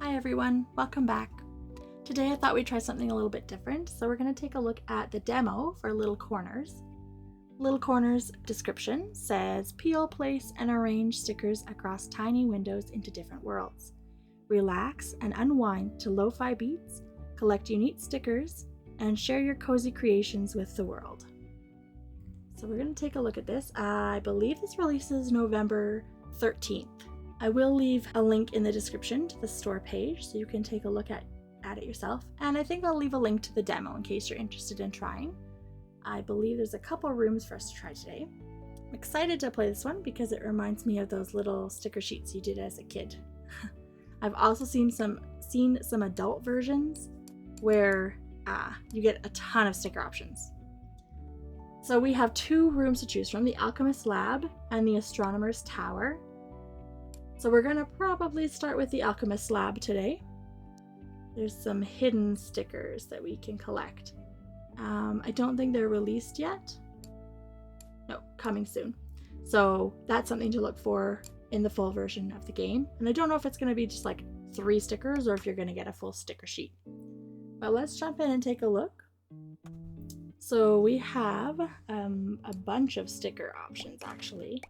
Hi everyone, welcome back. Today I thought we'd try something a little bit different, so we're going to take a look at the demo for Little Corners. Little Corners description says, peel, place, and arrange stickers across tiny windows into different worlds. Relax and unwind to lo-fi beats, collect unique stickers, and share your cozy creations with the world. So we're going to take a look at this. I believe this releases November 13th. I will leave a link in the description to the store page so you can take a look at it yourself. And I think I'll leave a link to the demo in case you're interested in trying. I believe there's a couple rooms for us to try today. I'm excited to play this one because it reminds me of those little sticker sheets you did as a kid. I've also seen some adult versions where you get a ton of sticker options. So we have two rooms to choose from, the Alchemist Lab and the Astronomer's Tower. So we're going to probably start with the Alchemist Lab today. There's some hidden stickers that we can collect. I don't think they're released yet. No, coming soon. So that's something to look for in the full version of the game. And I don't know if it's going to be just like 3 stickers or if you're going to get a full sticker sheet. But let's jump in and take a look. So we have a bunch of sticker options actually.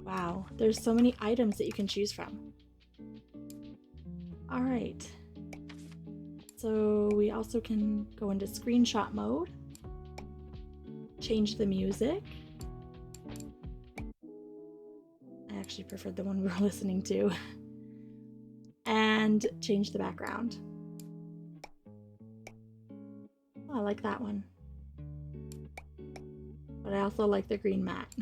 Wow, there's so many items that you can choose from. All right. So we also can go into screenshot mode, change the music. I actually preferred the one we were listening to. And change the background. Oh, I like that one. But I also like the green mat.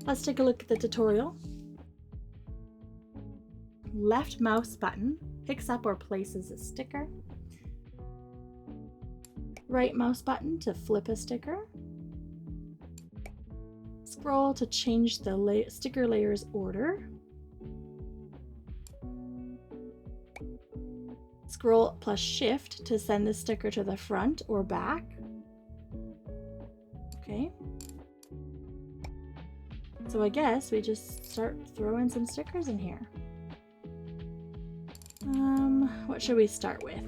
Let's take a look at the tutorial. Left mouse button picks up or places a sticker. Right mouse button to flip a sticker. Scroll to change the sticker layer's order. Scroll plus shift to send the sticker to the front or back. Okay. So I guess we just start throwing some stickers in here. What should we start with?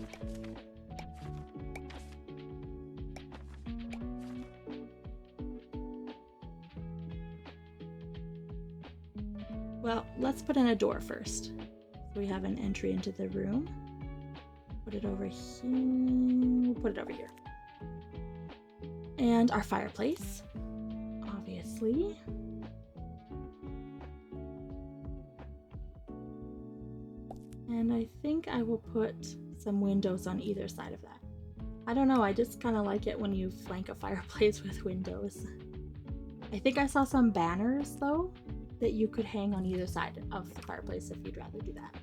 Well, let's put in a door first. So we have an entry into the room. Put it over here. Put it over here. And our fireplace, obviously. And I think I will put some windows on either side of that. I don't know, I just kind of like it when you flank a fireplace with windows. I think I saw some banners though that you could hang on either side of the fireplace if you'd rather do that.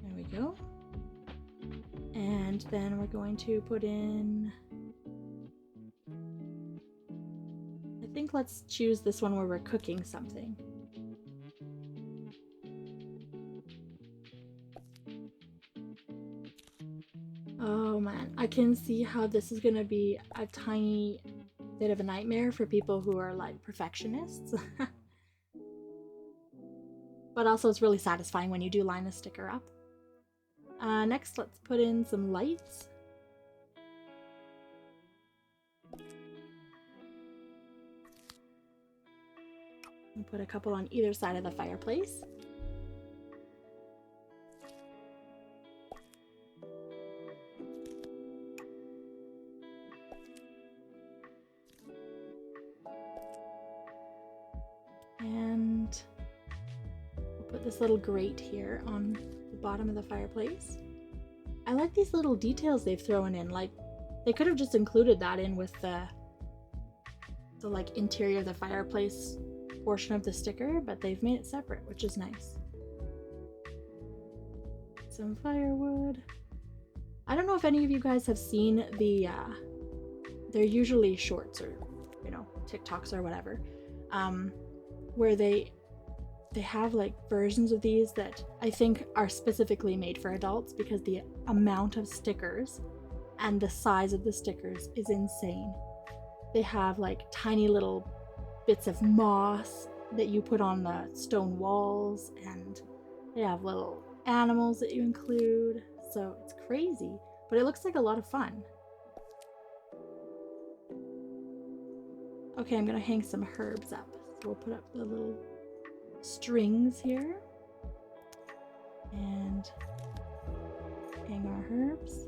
There we go. And then we're going to put in, I think let's choose this one where we're cooking something. Oh man, I can see how this is gonna be a tiny bit of a nightmare for people who are like perfectionists. But also it's really satisfying when you do line a sticker up. Next, let's put in some lights. And put a couple on either side of the fireplace. And we'll put this little grate here on the bottom of the fireplace. I like these little details they've thrown in. Like, they could have just included that in with the like interior of the fireplace portion of the sticker, but they've made it separate, which is nice. Some firewood. I don't know if any of you guys have seen the they're usually shorts or TikToks or whatever, where they they have like versions of these that I think are specifically made for adults because the amount of stickers and the size of the stickers is insane. They have like tiny little bits of moss that you put on the stone walls, and they have little animals that you include. So it's crazy, but it looks like a lot of fun. Okay, I'm gonna hang some herbs up. So we'll put up the little strings here and hang our herbs.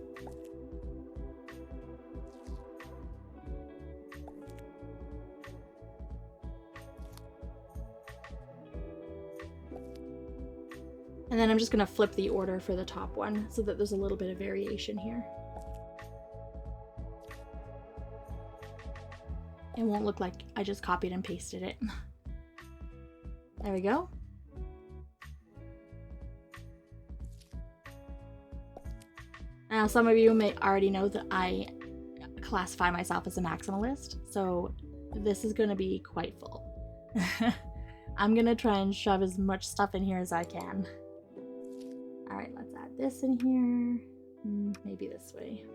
And then I'm just gonna flip the order for the top one so that there's a little bit of variation here. It won't look like I just copied and pasted it. There we go. Now, some of you may already know that I classify myself as a maximalist, so this is going to be quite full. I'm going to try and shove as much stuff in here as I can. All right, let's add this in here. Maybe this way.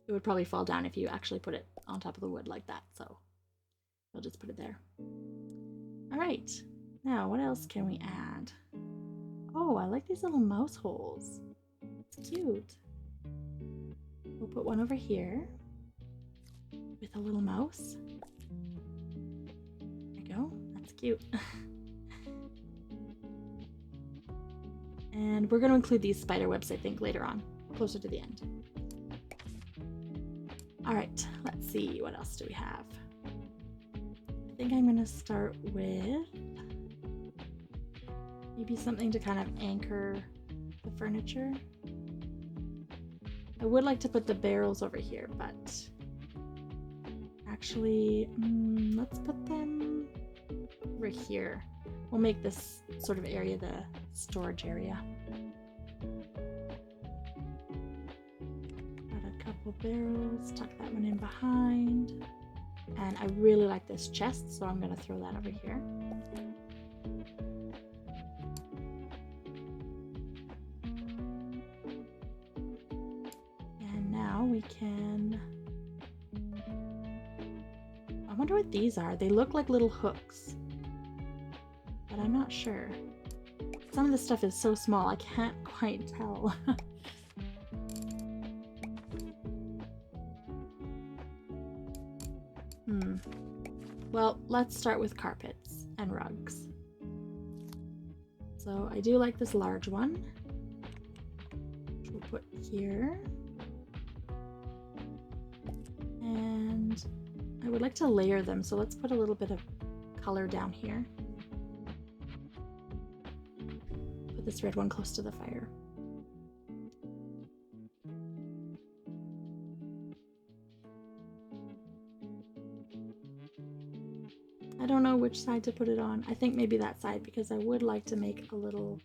It would probably fall down if you actually put it on top of the wood like that, so I'll just put it there. All right, now what else can we add? Oh, I like these little mouse holes. It's cute. We'll put one over here with a little mouse. There we go, that's cute. And we're going to include these spider webs, I think, later on, closer to the end. All right, let's see, what else do we have? I think I'm going to start with maybe something to kind of anchor the furniture. I would like to put the barrels over here, but actually, let's put them over here. We'll make this sort of area the storage area. Barrels, tuck that one in behind, and I really like this chest, so I'm going to throw that over here. And now we can, I wonder what these are. They look like little hooks, but I'm not sure. Some of this stuff is so small I can't quite tell. Well, let's start with carpets and rugs. So I do like this large one, which we'll put here. And I would like to layer them, so let's put a little bit of color down here. Put this red one close to the fire. I don't know which side to put it on. I think maybe that side, because I would like to make a little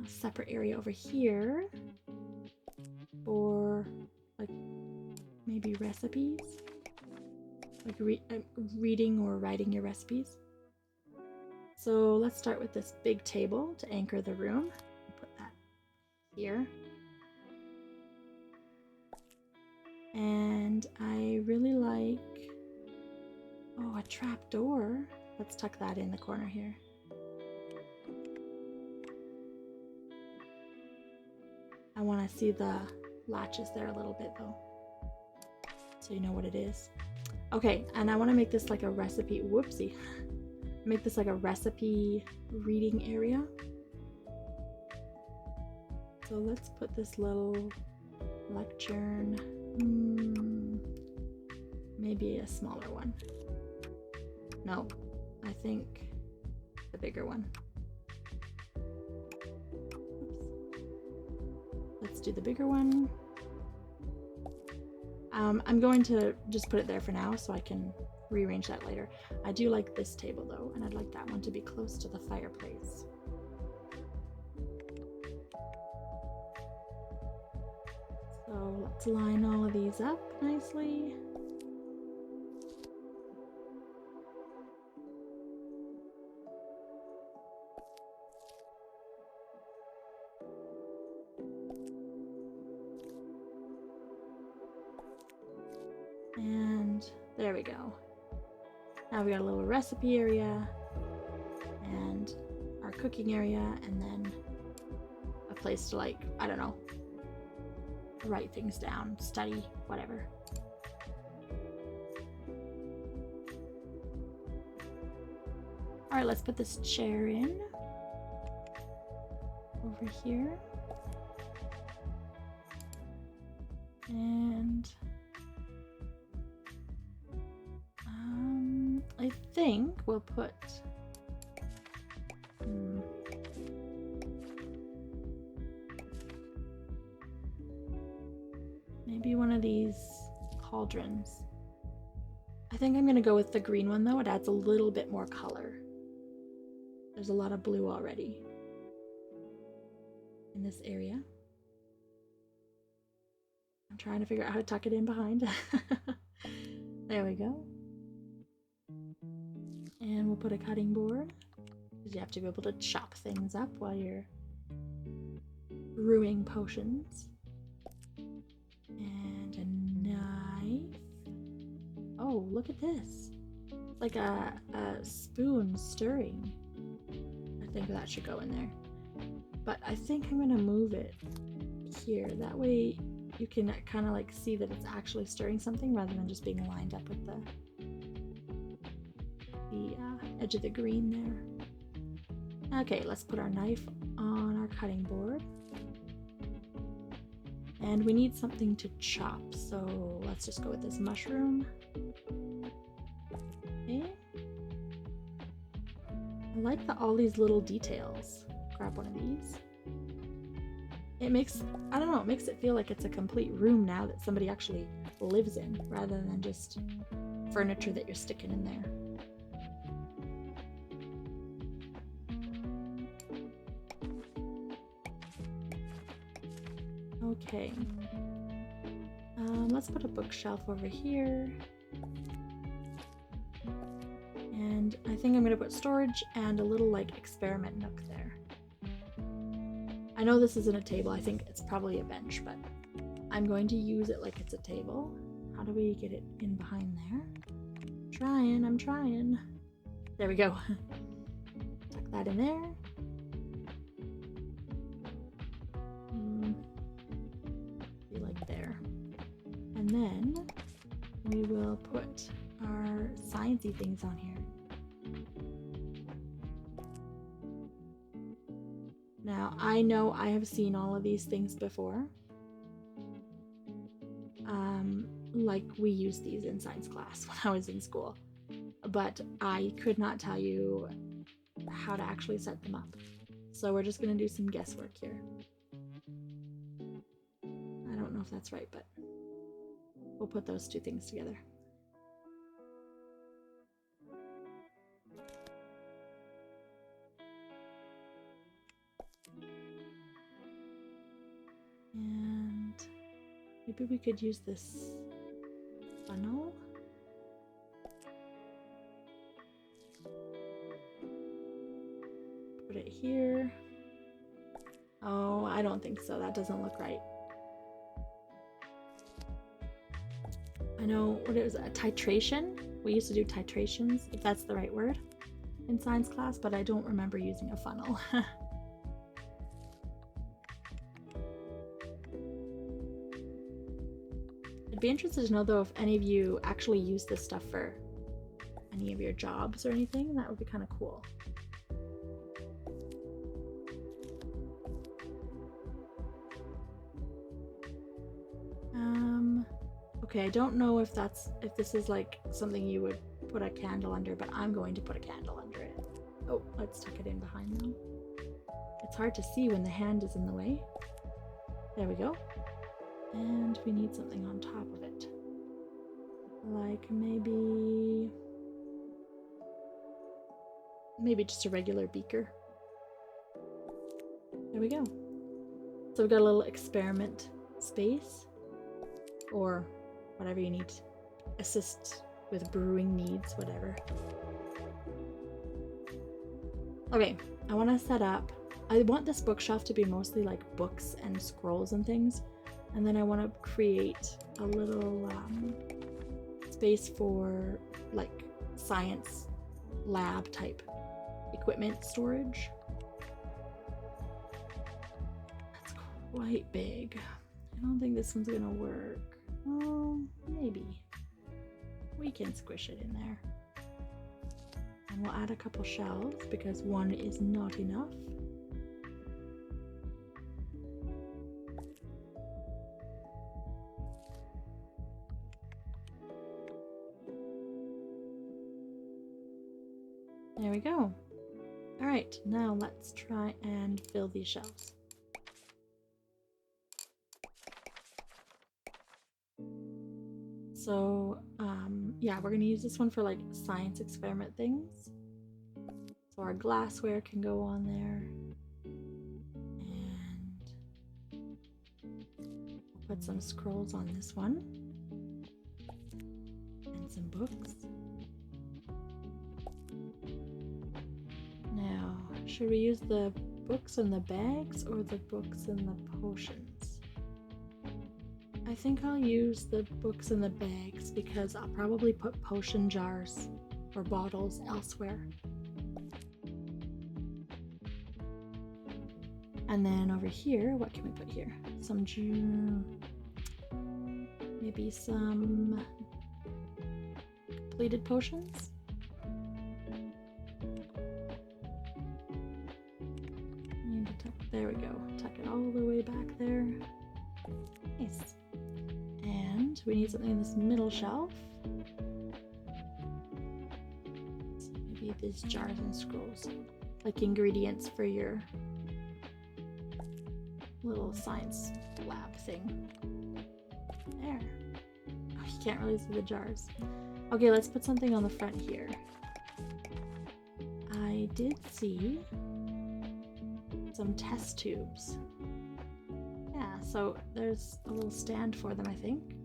separate area over here for like maybe recipes, like reading or writing your recipes. So let's start with this big table to anchor the room. Put that here. And I really like, oh, a trap door. Let's tuck that in the corner here. I want to see the latches there a little bit though, so you know what it is. Okay, and I want to make this like a recipe, whoopsie. Make this like a recipe reading area. So let's put this little lectern, maybe a smaller one. No, I think the bigger one. Oops. Let's do the bigger one. I'm going to just put it there for now so I can rearrange that later. I do like this table though, and I'd like that one to be close to the fireplace. So let's line all of these up nicely. There we go. Now we got a little recipe area and our cooking area, and then a place to, like, I don't know, write things down, study, whatever. All right, let's put this chair in over here. And I think we'll put maybe one of these cauldrons. I think I'm gonna go with the green one though. It adds a little bit more color. There's a lot of blue already in this area. I'm trying to figure out how to tuck it in behind. There we go. And we'll put a cutting board, because you have to be able to chop things up while you're brewing potions. And a knife. Oh, look at this. It's like a spoon stirring. I think that should go in there. But I think I'm gonna move it here. That way you can kind of like see that it's actually stirring something rather than just being lined up with the edge of the green there. Okay, let's put our knife on our cutting board. And we need something to chop, so let's just go with this mushroom. Okay. I like all these little details. Grab one of these. It makes, I don't know, it makes it feel like it's a complete room now that somebody actually lives in, rather than just furniture that you're sticking in there. Okay. Let's put a bookshelf over here. And I think I'm gonna put storage and a little like experiment nook there. I know this isn't a table, I think it's probably a bench, but I'm going to use it like it's a table. How do we get it in behind there? I'm trying. There we go. Tuck that in there. Be like there. And then we will put our sciencey things on here. Now, I know I have seen all of these things before. Like we used these in science class when I was in school, but I could not tell you how to actually set them up. So we're just gonna do some guesswork here. I don't know if that's right, but we'll put those two things together. And maybe we could use this funnel. Put it here. Oh, I don't think so. That doesn't look right. I know what it was, a titration. We used to do titrations, if that's the right word, in science class, but I don't remember using a funnel. I'd be interested to know though if any of you actually use this stuff for any of your jobs or anything. That would be kind of cool. Okay, I don't know if this is like something you would put a candle under, but I'm going to put a candle under it. Oh, let's tuck it in behind now. It's hard to see when the hand is in the way. There we go. And we need something on top of it. Like maybe just a regular beaker. There we go. So we've got a little experiment space, or whatever you need. Assist with brewing needs, whatever. Okay, I want to set up, I want this bookshelf to be mostly like books and scrolls and things. And then I want to create a little space for like science lab type equipment storage. That's quite big. I don't think this one's gonna work. Oh, maybe. We can squish it in there. And we'll add a couple shelves because one is not enough. There we go. All right, now let's try and fill these shelves. So, yeah, we're gonna use this one for like science experiment things. So our glassware can go on there. And we'll put some scrolls on this one. And some books. Now, should we use the books in the bags or the books in the potions? I think I'll use the books in the bags because I'll probably put potion jars or bottles elsewhere. And then over here, what can we put here? Maybe some completed potions? There we go. Tuck it all the way back there. Nice. And we need something in this middle shelf. So maybe these jars and scrolls, like ingredients for your little science lab thing. There. Oh, you can't really see the jars. Okay, let's put something on the front here. I did see some test tubes. Yeah, so there's a little stand for them, I think.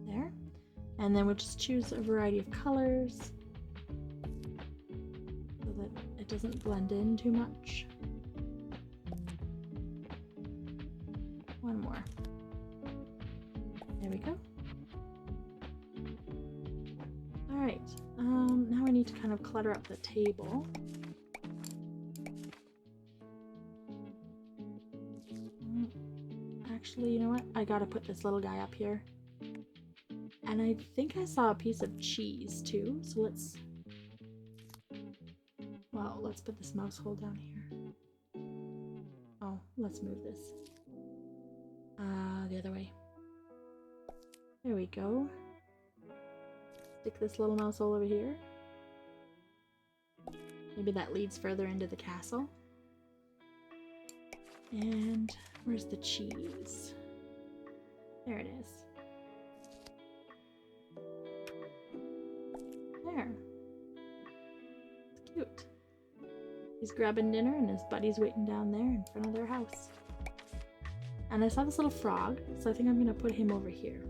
There. And then we'll just choose a variety of colors so that it doesn't blend in too much. One more. There we go. All right, now we need to kind of clutter up the table. Actually, you know what? I gotta put this little guy up here. And I think I saw a piece of cheese too, so let's put this mouse hole down here. Oh, let's move this. The other way. There we go. Stick this little mouse hole over here. Maybe that leads further into the castle. And where's the cheese? There it is. There. It's cute. He's grabbing dinner and his buddy's waiting down there in front of their house. And I saw this little frog, so I think I'm gonna put him over here.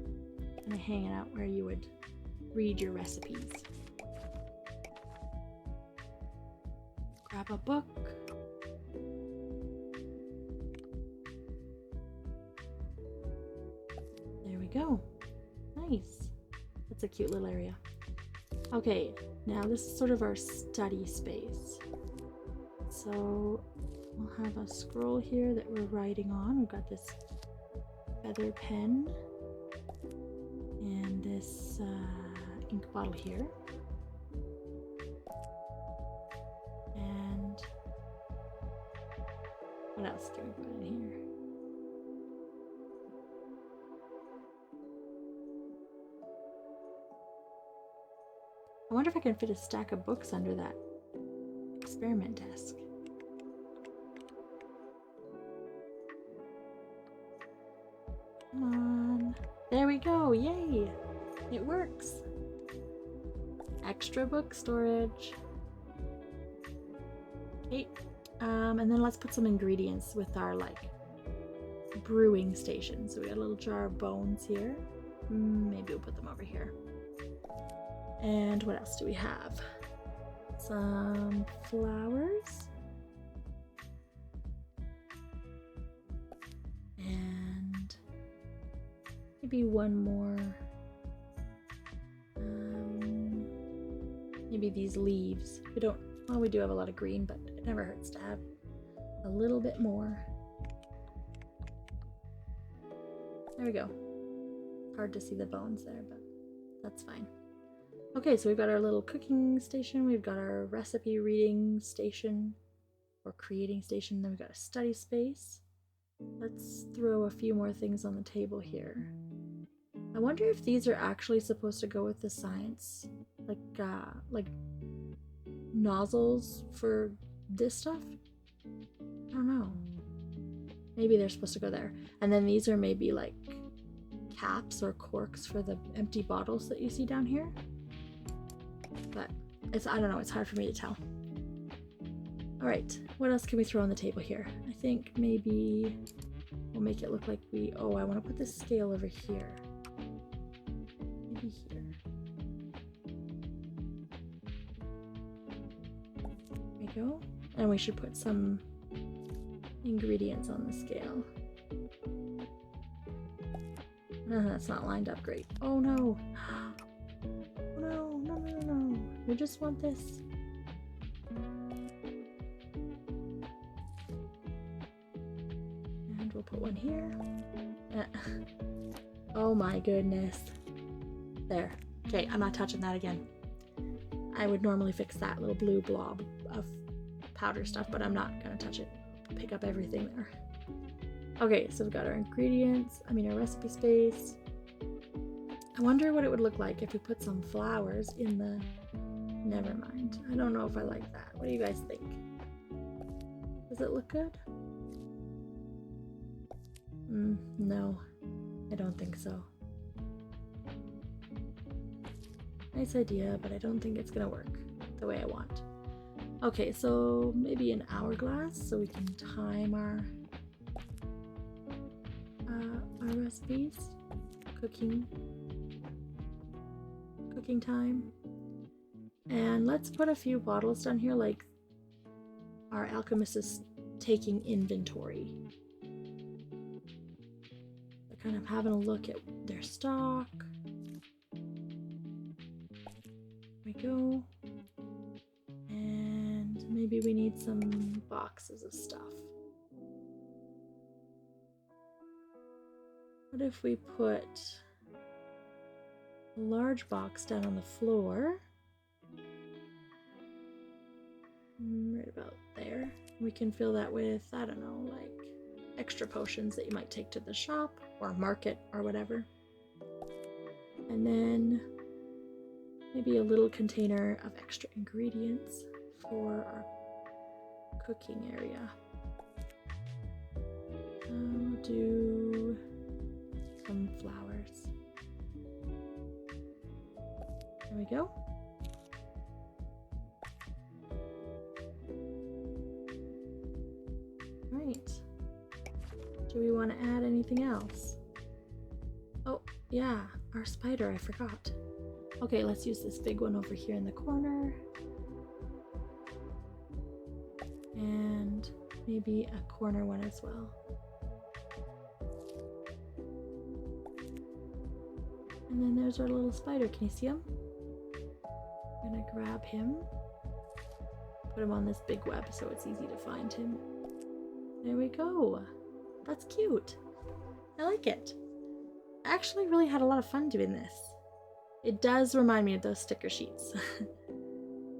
And hanging out where you would read your recipes. Grab a book. There we go. Nice. That's a cute little area. Okay, now this is sort of our study space. So we'll have a scroll here that we're writing on. We've got this feather pen and this ink bottle here. And what else can we put in here? I wonder if I can fit a stack of books under that experiment desk. Come on. There we go. Yay. It works. Extra book storage. Okay. And then let's put some ingredients with our like brewing station. So we got a little jar of bones here. Maybe we'll put them over here. And what else do we have? Some flowers. maybe one more. Maybe these leaves. Well, we do have a lot of green, but it never hurts to have a little bit more. There we go. Hard to see the bones there, but that's fine. Okay, so we've got our little cooking station, we've got our recipe reading station, or creating station, then we've got a study space. Let's throw a few more things on the table here. I wonder if these are actually supposed to go with the science, like nozzles for this stuff? I don't know. Maybe they're supposed to go there. And then these are maybe like caps or corks for the empty bottles that you see down here. But I don't know, it's hard for me to tell. All right, what else can we throw on the table here? I think maybe we'll make it look like I want to put this scale over here. Maybe here. There we go. And we should put some ingredients on the scale. That's not lined up great. Oh no. No. We just want this. And we'll put one here. Oh my goodness. There. Okay, I'm not touching that again. I would normally fix that little blue blob of powder stuff, but I'm not gonna touch it. Pick up everything there. Okay, so we've got our ingredients, our recipe space. I wonder what it would look like if we put some flowers in the... Never mind. I don't know if I like that. What do you guys think? Does it look good? No, I don't think so. Nice idea, but I don't think it's gonna work the way I want. Okay, so maybe an hourglass so we can time our recipes. Cooking time. And let's put a few bottles down here, like our alchemist is taking inventory. They're kind of having a look at their stock. There we go. And maybe we need some boxes of stuff. What if we put a large box down on the floor? Right about there. We can fill that with, I don't know, like extra potions that you might take to the shop or market or whatever. And then maybe a little container of extra ingredients for our cooking area. We'll do some flowers. There we go. Right. Do we want to add anything else? Oh, yeah, our spider, I forgot. Okay, let's use this big one over here in the corner. And maybe a corner one as well. And then there's our little spider. Can you see him? I'm gonna grab him. Put him on this big web so it's easy to find him. There we go. That's cute. I like it. I actually really had a lot of fun doing this. It does remind me of those sticker sheets.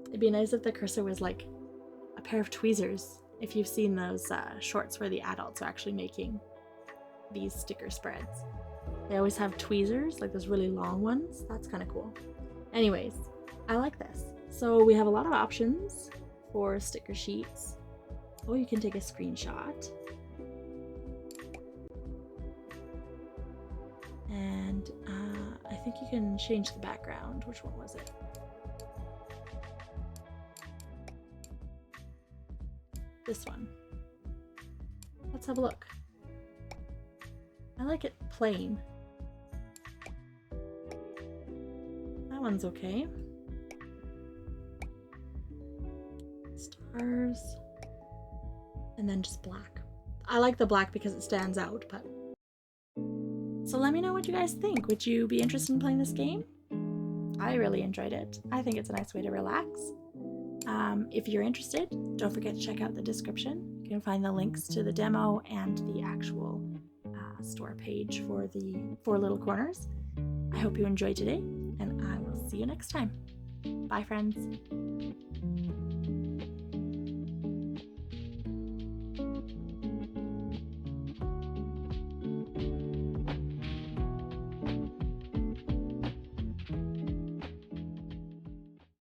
It'd be nice if the cursor was like a pair of tweezers. If you've seen those shorts where the adults are actually making these sticker spreads. They always have tweezers, like those really long ones. That's kind of cool. Anyways, I like this. So we have a lot of options for sticker sheets. Oh, you can take a screenshot. And I think you can change the background. Which one was it? This one. Let's have a look. I like it plain. That one's okay. Stars. And then just black. I like the black because it stands out, but So let me know what you guys think. Would you be interested in playing this game? I really enjoyed it. I think it's a nice way to relax. If you're interested, don't forget to check out the description. You can find the links to the demo and the actual store page for the 4 Little Corners. I hope you enjoyed today, and I will see you next time. Bye, friends.